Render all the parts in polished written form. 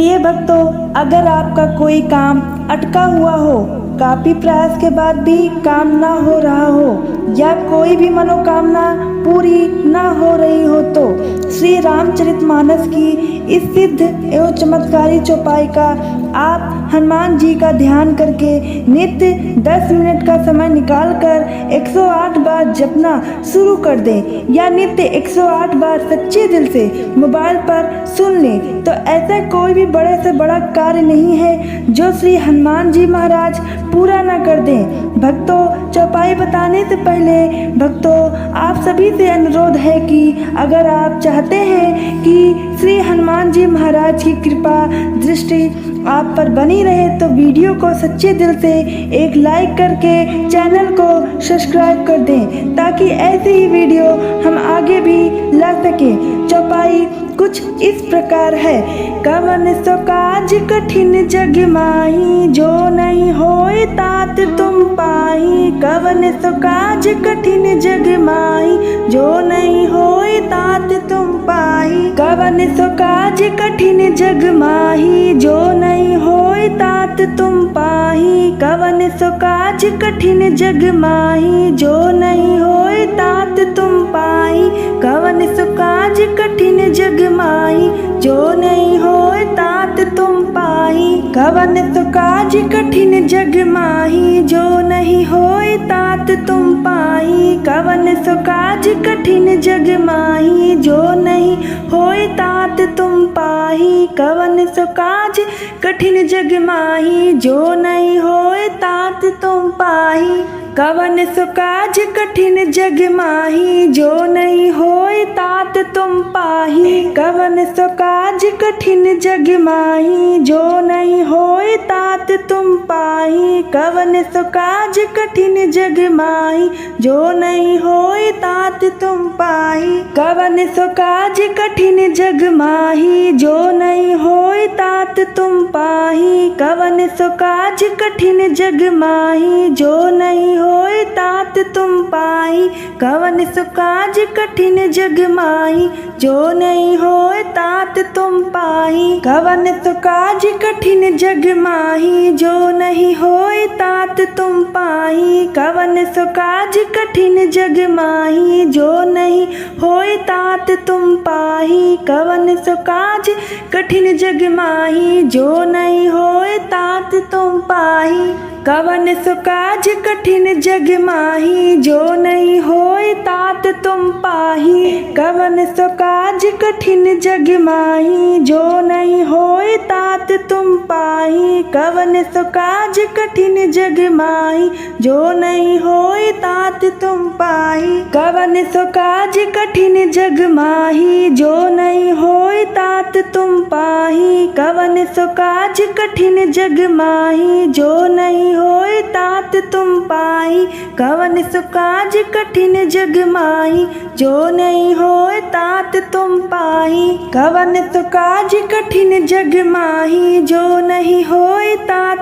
प्रिय भक्तों, अगर आपका कोई काम अटका हुआ हो, काफी प्रयास के बाद भी काम ना हो रहा हो या कोई भी मनोकामना पूरी ना हो रही हो तो श्री रामचरितमानस की इस सिद्ध एवं चमत्कारी चौपाई का आप हनुमान जी का ध्यान करके नित्य 10 मिनट का समय निकालकर 108 बार जपना शुरू कर दें या नित्य 108 बार सच्चे दिल से मोबाइल पर सुन लें तो ऐसा कोई भी बड़े से बड़ा कार्य नहीं है जो श्री हनुमान जी महाराज पूरा ना कर दें। भक्तों, चौपाई बताने से पहले भक्तों आप सभी से अनुरोध है कि अगर आप चाहते हैं कि श्री हनुमान जी महाराज की कृपा दृष्टि आप पर बनी रहे तो वीडियो को सच्चे दिल से एक लाइक करके चैनल को सब्सक्राइब कर दें ताकि ऐसे ही वीडियो हम आगे भी ला सकें। चौपाई कुछ इस प्रकार है। कवन सो काज कठिन जग माही, जो नहीं होए तात तुम पाही। कवन सो काज कठिन जग माही, जो नहीं होए तात तुम पाही। कवन सो काज कठिन जग माही, जो नहीं होए तात तुम पाही। कवन सो काज कठिन जग माही, जो नहीं होए तात तुम पाही। कवन सो काज कठिन जग माही, जो नहीं होए तात तुम पाही। कवन सो काज कठिन जग माही, जो नहीं होए तात तुम पाही। कवन सो काज कठिन जग माही, जो नहीं होए तात तुम पाही। कवन सो काज कठिन जग माही, जो नहीं होए तात तुम पाही। कवन सो काज कठिन जग माही, जो नहीं होए तात तुम पाही। कवन सो काज कठिन जग माही, जो नहीं होए तात तुम पाही। कवन सो काज कठिन जग माही, जो नहीं होए तात तुम पाही। कवन सो काज कठिन जग माही, जो नहीं होए तात तुम पाही। कवन सो काज कठिन जग माही, जो नहीं होए तात तुम पाही। कवन सो काज कठिन जग माही, जो नहीं होए तात तुम पाही। कवन सो काज कठिन जग माही, जो नहीं होए तात तुम पाही। कवन सो काज कठिन जग माही, जो नहीं होए तात तुम पाही। कवन सो काज कठिन जग माही, जो नहीं होए तात तुम पाही। कवन सो काज कठिन जग माही, जो नहीं होए तात तुम पाही। कवन सो काज कठिन जग माही, जो नहीं होए तात तुम पाही। कवन सो काज कठिन जग माही, जो नहीं होए तात तुम पाही। कवन सो काज कठिन जग माही, जो नहीं होए तात तुम पाही। कवन सो काज कठिन जग माही, जो नहीं होए तात तुम पाही। कवन सो काज कठिन जग माही, जो नहीं होए तात तुम पाही। कवन सो काज कठिन जग माही, जो नहीं होए तात तुम पाही। कवन सो काज कठिन जग माही, जो नहीं होए तात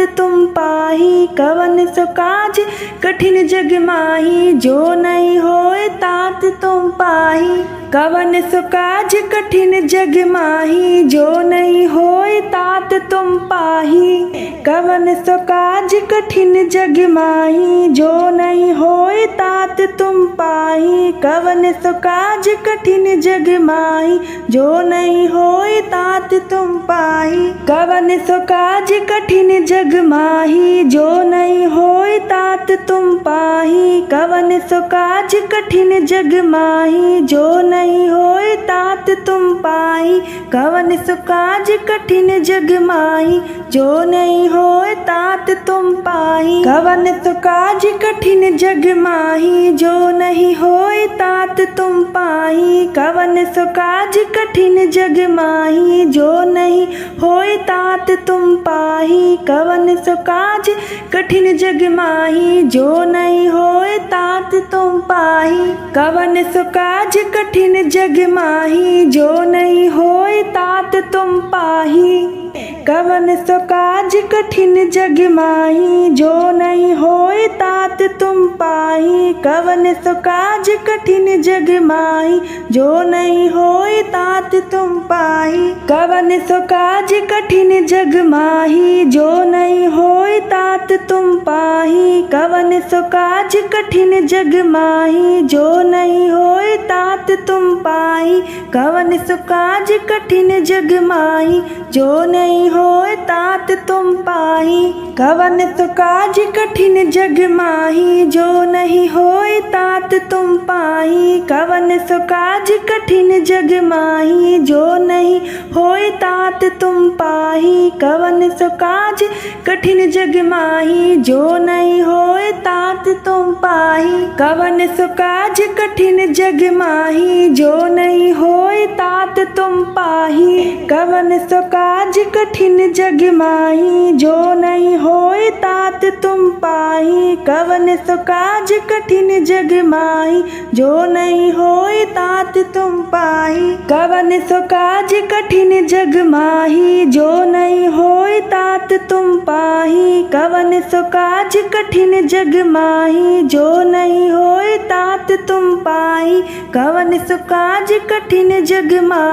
तुम पाही। कवन सो काज कठिन जग माही, जो नहीं होए तात तुम पाही। कवन सो काज कठिन जग माही, जो नहीं होए तात तुम पाही। कवन सो काज कठिन जग माही, जो नहीं होए तात तुम पाही। कवन सो काज कठिन जग माही, जो नहीं होए तात तुम पाही। कवन सो काज कठिन जग माही, जो नहीं होए तात तुम पाही। कवन सो काज कठिन जग माही, जो नहीं होए तात तुम पाही। कवन सो काज कठिन जग माही, जो नहीं होए तात तुम पाही। कवन सो काज कठिन जग माही, जो नहीं होए तात तुम पाही। कवन सो काज कठिन जग माही, जो नहीं होए तात तुम पाही। कवन सो काज कठिन जग माही, जो नहीं होए तात तुम पाही। कवन सो काज कठिन जग माही, जो नहीं होए तात तुम पाही। कवन सो काज कठिन जग माही, जो नहीं होए तात तुम पाही। कवन सो काज कठिन जग माही, जो नहीं होए तात तुम पाही। कवन सो काज कठिन जग माही, जो नहीं होए तात तुम पाही। कवन सो काज कठिन जग माही, जो नहीं होए तात तुम पाही। कवन सो काज कठिन जग माही, जो नहीं होए तात तुम पाही। कवन सो काज कठिन जग माही, जो नहीं होए तात तुम पाही। कवन सो काज कठिन जग माही, जो नहीं होए तात तुम पाही। कवन सो काज कठिन जग माही, जो नहीं होए तात तुम पाही। कवन सो काज कठिन जग माही, जो नहीं होए तात तुम पाही। कवन सो काज कठिन जग माही, जो नहीं होए तात तुम पाही। कवन सो काज कठिन जग माही, जो नहीं होए तात तुम पाही। कवन सो काज कठिन जग माही, जो नहीं होए तात तुम पाही। कवन सो काज कठिन जग माही, जो नहीं होए तात तुम पाही। कवन सो काज कठिन जग माही,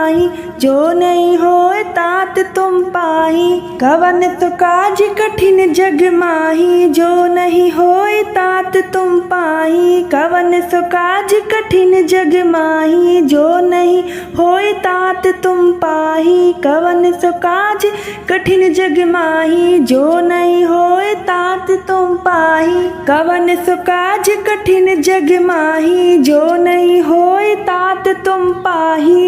जो नहीं होए तात तुम पाही। कवन सो काज कठिन जग माही, जो नहीं होए तात तुम पाही। कवन सो काज कठिन जग माही, जो नहीं होए तात तुम पाही। कवन सो काज कठिन जग माही, जो नहीं होए तात तुम पाही। कवन सो काज कठिन जग माही, जो नहीं होए तात तुम पाही। कवन सो काज कठिन जग माही, जो नहीं होए तात तुम पाही।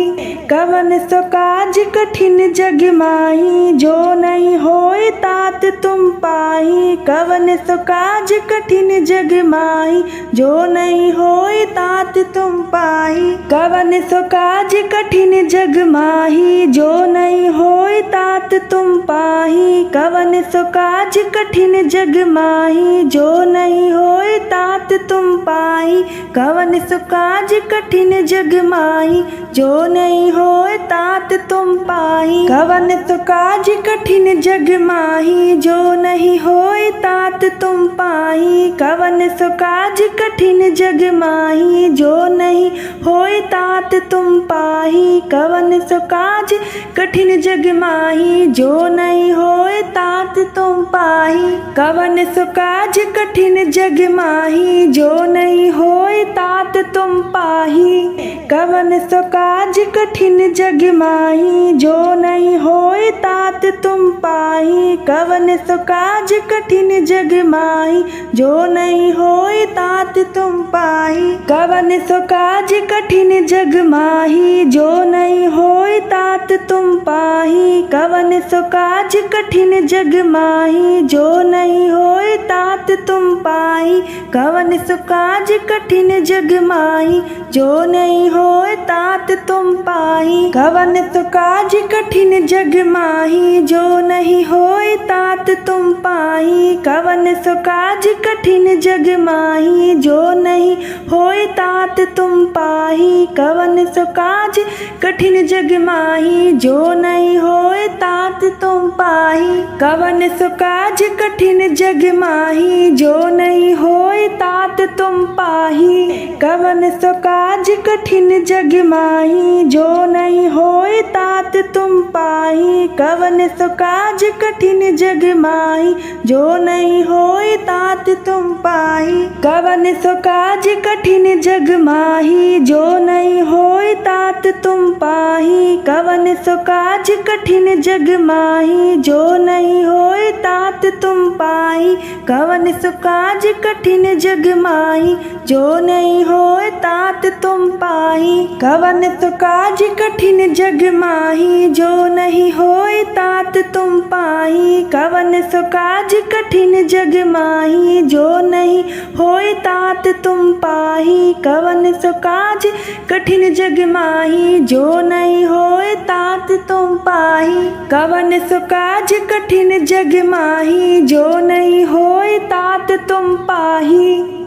कवन सो काज कठिन जग माही, जो नहीं होए तात तुम पाही। कवन सो काज कठिन जग माही, जो नहीं होए तात तुम पाही। कवन सो काज कठिन जग माही, जो नहीं होए तात तुम पाही। कवन सो काज कठिन जग माही, जो नहीं होए तात तुम पाही। कवन सो काज कठिन जग माही, जो नहीं होए तात तुम पाही। कवन सो काज कठिन जग माही, जो नहीं होए तात तुम पाही। कवन सो काज कठिन जग माही, जो नहीं होए तात तुम पाही। कवन सो काज कठिन जग माही, जो नहीं होए तात तुम पाही। कवन सो काज कठिन जग माही, जो नहीं होए तात तुम पाही। कवन सो काज कठिन जग माही, जो नहीं होए तात तुम पाही। कवन सो काज कठिन जग माही, जो नहीं होए तात तुम पाही। कवन सो काज कठिन जग माही, जो नहीं होए तात तुम पाही। कवन सो काज कठिन जग माही, जो नहीं होए तात तुम पाही। कवन सो काज कठिन जग माही, जो नहीं होए तात तुम पाही। कवन सो काज कठिन जग माही, जो नहीं होए तात तुम पाही। कवन सो काज कठिन जग माही, जो नहीं होए तात तुम पाही। कवन सो काज कठिन जग माही, जो नहीं होए तात तुम पाही। कवन सो काज कठिन जग माही, जो नहीं होए तात तुम पाही। कवन सो काज कठिन जग माही, जो नहीं होए तात तुम पाही। कवन सो काज कठिन जग माही, जो नहीं होए तात तुम पाही। कवन सो काज कठिन जग माही, जो नहीं होए तात तुम पाही। कवन सो काज कठिन जग माही, जो नहीं होए तात तुम पाही। कवन सो काज कठिन जग माही, जो नहीं होए तात तुम पाही। कवन सो काज कठिन जग माही, जो नहीं होए तात तुम पाही। कवन सो काज कठिन जग माही, जो नहीं होए तात तुम पाही। कवन सो काज कठिन जग माही, जो नहीं होए तात तुम पाही।